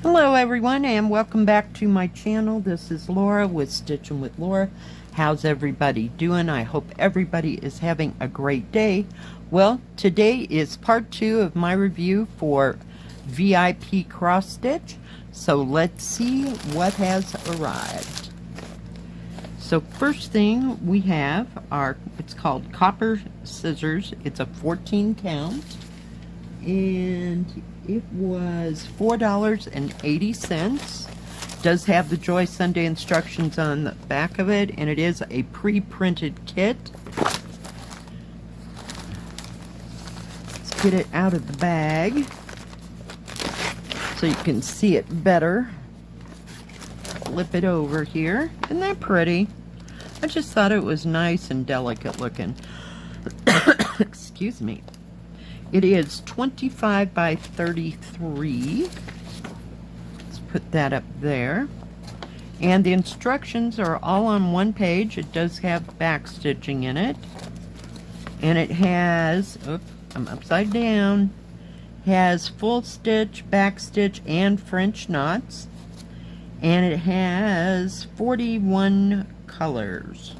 Hello everyone and welcome back to my channel. This is Laura with Stitching with Laura. How's everybody doing? I hope everybody is having a great day. Well, today is part 2 of my review for VIPCrossStitch. So let's see what has arrived. So first thing we have are, it's called copper scissors. It's a 14 count. And it was $4.80. Does have the Joy Sunday instructions on the back of it, and it is a pre-printed kit. Let's get it out of the bag so you can see it better. Flip it over here. Isn't that pretty? I just thought it was nice and delicate looking. Excuse me. It is 25 by 33. Let's put that up there. And the instructions are all on one page. It does have back stitching in it. And it has, oops, I'm upside down, has full stitch, back stitch, and French knots. And it has 41 colors.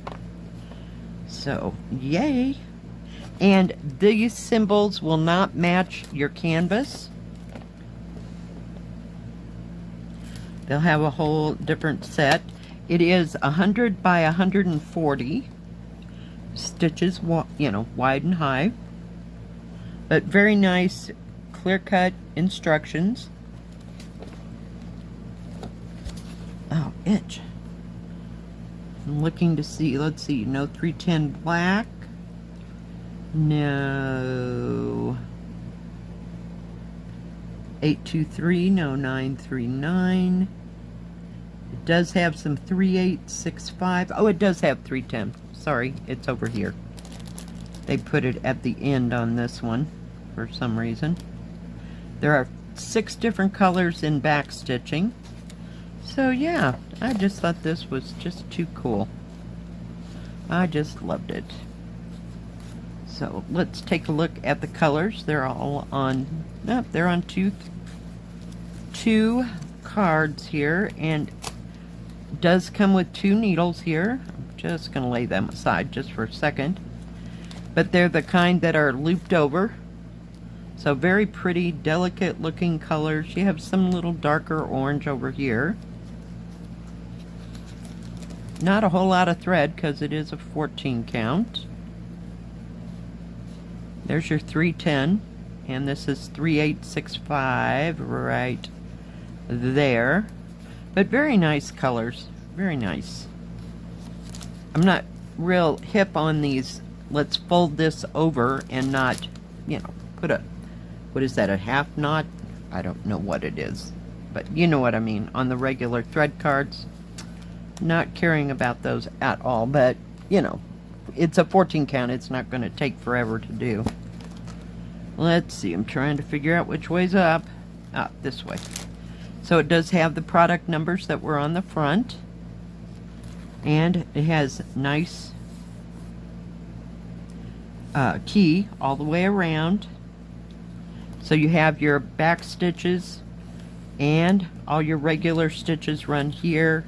So, yay! And these symbols will not match your canvas. They'll have a whole different set. It is 100 by 140 stitches, you know, wide and high. But very nice, clear-cut instructions. Oh, itch. I'm looking to see, let's see, no 310 black. No 823, no 939. It does have some 3865. Oh, it does have 310. Sorry, it's over here. They put it at the end on this one for some reason. There are 6 different colors in back stitching. So yeah, I just thought this was just too cool. I just loved it. So let's take a look at the colors. They're all on, nope, they're on two cards here, and it does come with 2 needles here. I'm just going to lay them aside just for a second. But they're the kind that are looped over. So very pretty, delicate looking colors. You have some little darker orange over here. Not a whole lot of thread because it is a 14 count. There's your 310, and this is 3865 right there. But very nice colors, very nice. I'm not real hip on these. Let's fold this over and not, you know, put a, what is that, a half knot? I don't know what it is, but you know what I mean, on the regular thread cards. Not caring about those at all, but you know, it's a 14 count. It's not going to take forever to do. Let's see. I'm trying to figure out which way's up. Ah, this way. So it does have the product numbers that were on the front. And it has nice key all the way around. So you have your back stitches and all your regular stitches run here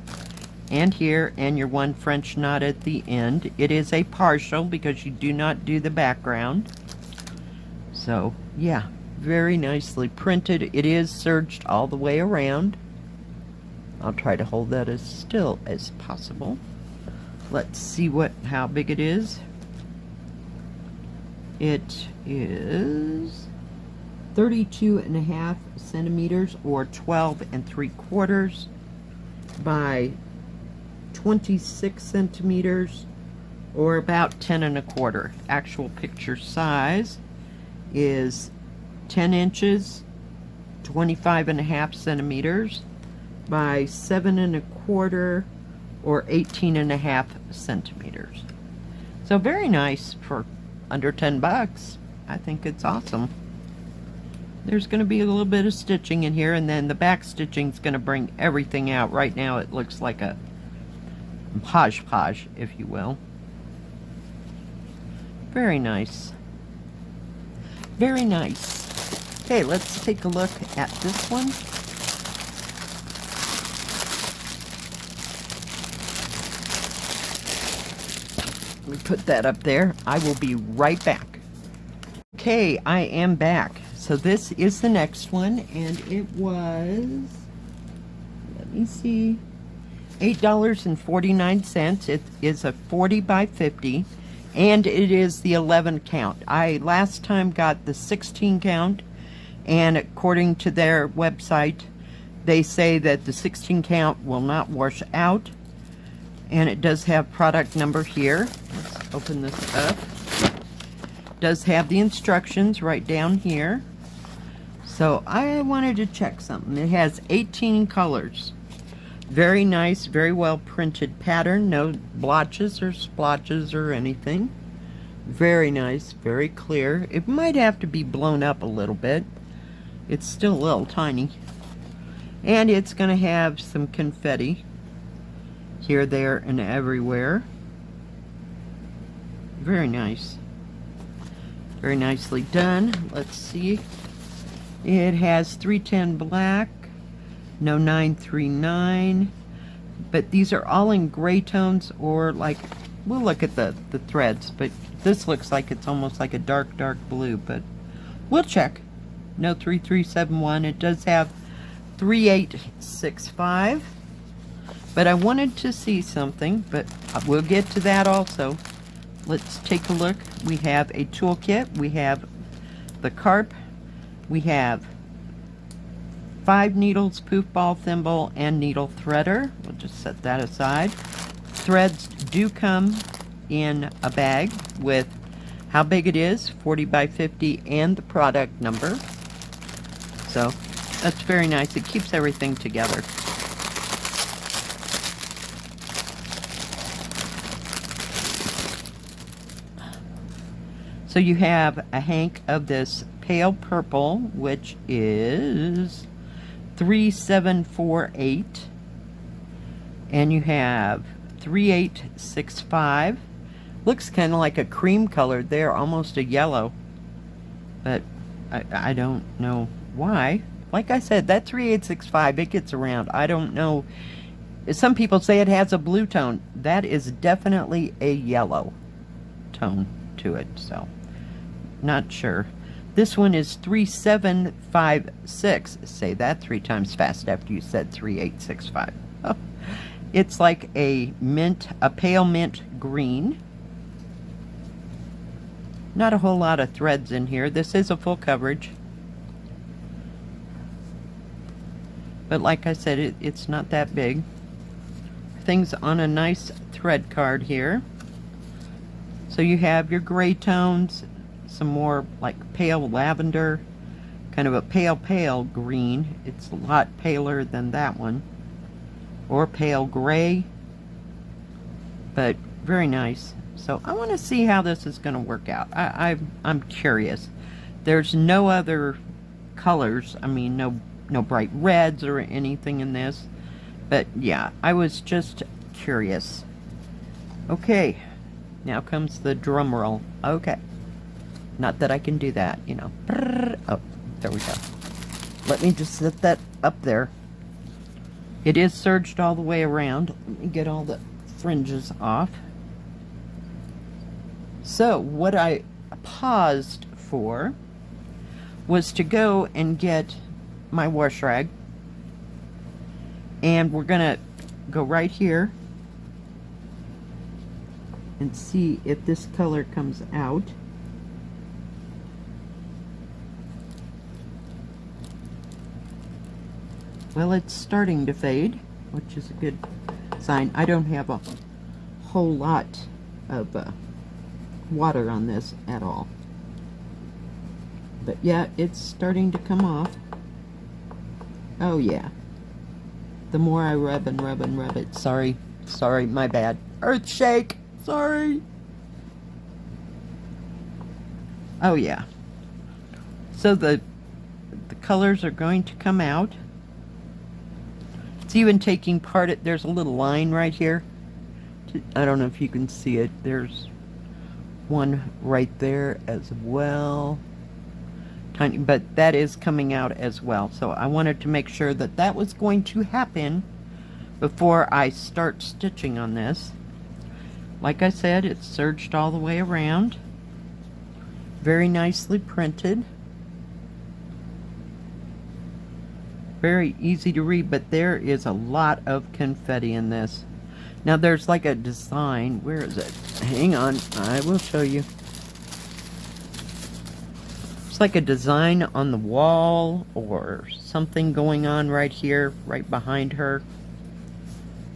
and here, and your 1 French knot at the end. It is a partial because you do not do the background. So yeah, very nicely printed. It is serged all the way around. I'll try to hold that as still as possible. Let's see how big it is. It is 32.5 centimeters or 12 3/4 by 26 centimeters or about 10 1/4. Actual picture size is 10 inches, 25.5 centimeters by 7 1/4 or 18.5 centimeters. So very nice for under 10 bucks. I think it's awesome. There's going to be a little bit of stitching in here, and then the back stitching is going to bring everything out. Right now it looks like a hodgepodge, if you will. Very nice. Very nice. Okay, let's take a look at this one. put that up there. I will be right back. Okay, I am back. So this is the next one, and it was, let me see, $8.49. It is a 40 by 50, and it is the 11 count. I last time got the 16 count, and according to their website, they say that the 16 count will not wash out. And it does have product number here. Let's open this up. It does have the instructions right down here. So I wanted to check something. It has 18 colors. Very nice, very well printed pattern. No blotches or splotches or anything. Very nice, very clear. It might have to be blown up a little bit. It's still a little tiny. And it's going to have some confetti here, there, and everywhere. Very nice. Very nicely done. Let's see. It has 310 black, no 939, but these are all in gray tones, or like, we'll look at the threads, but this looks like it's almost like a dark blue, but we'll check. No 3371. It does have 3865. But I wanted to see something, but we'll get to that also. Let's take a look. We have a toolkit. We have the carp. We have 5 needles, poof ball, thimble, and needle threader. We'll just set that aside. Threads do come in a bag with how big it is, 40 by 50, and the product number. So that's very nice. It keeps everything together. So you have a hank of this pale purple, which is 3748, and you have 3865. Looks kind of like a cream color there, almost a yellow, but I don't know why. Like I said, that 3865, it gets around. I don't know. Some people say it has a blue tone. That is definitely a yellow tone to it, so not sure. This one is 3756. Say that 3 times fast after you said 3865. Oh, it's like a pale mint green. Not a whole lot of threads in here. This is a full coverage. But like I said, it's not that big. Things on a nice thread card here. So you have your gray tones, some more like pale lavender, kind of a pale green. It's a lot paler than that one, or pale gray, but very nice. So I want to see how this is going to work out. I'm curious. There's no other colors. I mean, no bright reds or anything in this, but yeah, I was just curious. Okay, now comes the drum roll. Okay. Not that I can do that, you know. Oh, there we go. Let me just set that up there. It is serged all the way around. Let me get all the fringes off. So, what I paused for was to go and get my wash rag. And we're going to go right here and see if this color comes out. Well, it's starting to fade, which is a good sign. I don't have a whole lot of water on this at all. But yeah, it's starting to come off. Oh yeah. The more I rub and rub and rub it. Sorry, my bad. Earth shake, sorry. Oh yeah. So the colors are going to come out. It's even taking part of, there's a little line right here. I don't know if you can see it. There's one right there as well. Tiny, but that is coming out as well. So I wanted to make sure that that was going to happen before I start stitching on this. Like I said, it's serged all the way around. Very nicely printed. Very easy to read, but there is a lot of confetti in this. Now there's like a design. Where is it? Hang on, I will show you. It's like a design on the wall or something going on right here, right behind her.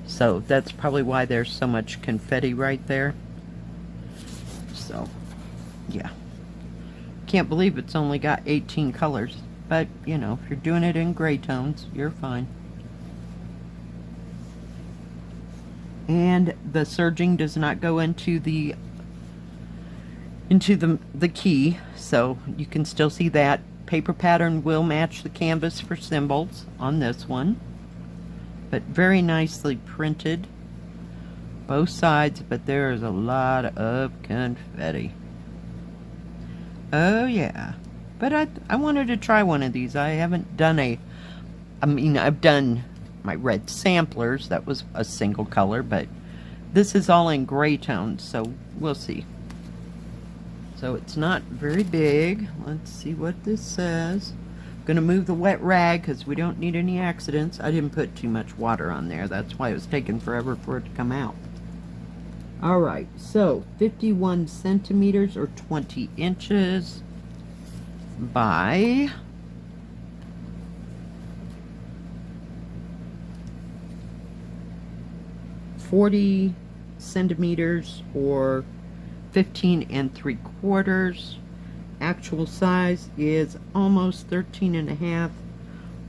So that's probably why there's so much confetti right there. So, yeah. Can't believe it's only got 18 colors. But, you know, if you're doing it in gray tones, you're fine. And the serging does not go into the key, so you can still see that. Paper pattern will match the canvas for symbols on this one. But very nicely printed. Both sides, but there is a lot of confetti. Oh yeah. But I wanted to try one of these. I haven't done I've done my red samplers. That was a single color, but this is all in gray tones, so we'll see. So it's not very big. Let's see what this says. I'm gonna move the wet rag because we don't need any accidents. I didn't put too much water on there. That's why it was taking forever for it to come out. All right, so 51 centimeters or 20 inches. By 40 centimeters or 15 3/4. Actual size is almost 13 1/2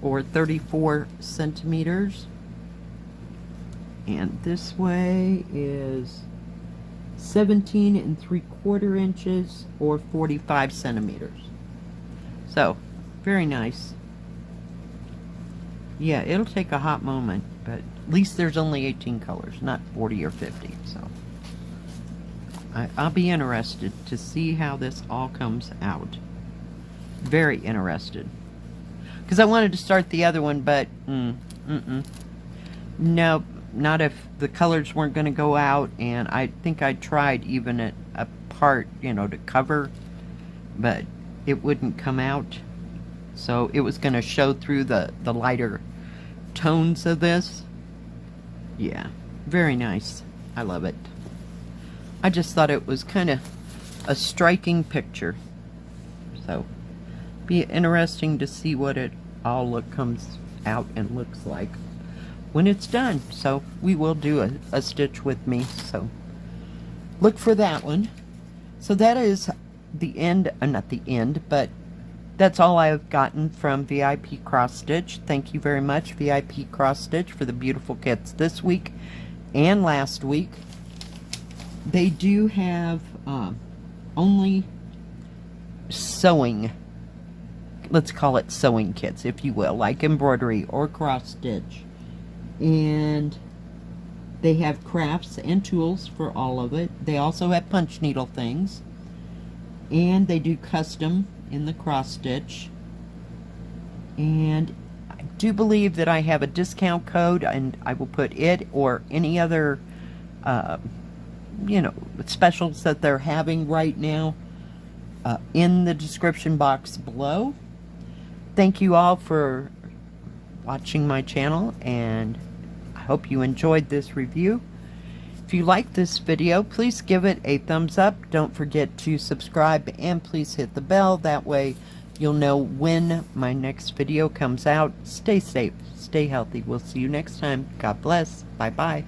or 34 centimeters. And this way is 17 3/4 inches or 45 centimeters. So, very nice. Yeah, it'll take a hot moment, but at least there's only 18 colors, not 40 or 50. So, I'll be interested to see how this all comes out. Very interested. Because I wanted to start the other one, but no, not if the colors weren't going to go out. And I think I tried even a part, you know, to cover, but it wouldn't come out. So it was going to show through the lighter tones of this. Yeah, very nice. I love it. I just thought it was kind of a striking picture. So be interesting to see what it all comes out and looks like when it's done. So we will do a stitch with me. So look for that one. So that is the end, not the end, but that's all I've gotten from VIPCrossStitch. Thank you very much, VIPCrossStitch, for the beautiful kits this week and last week. They do have only sewing, let's call it sewing kits, if you will, like embroidery or cross stitch. And they have crafts and tools for all of it. They also have punch needle things. And they do custom in the cross stitch. And I do believe that I have a discount code, and I will put it or any other you know, specials that they're having right now in the description box below. Thank you all for watching my channel, and I hope you enjoyed this review. If you like this video, please give it a thumbs up. Don't forget to subscribe, and please hit the bell. That way you'll know when my next video comes out. Stay safe, stay healthy. We'll see you next time. God bless. Bye-bye.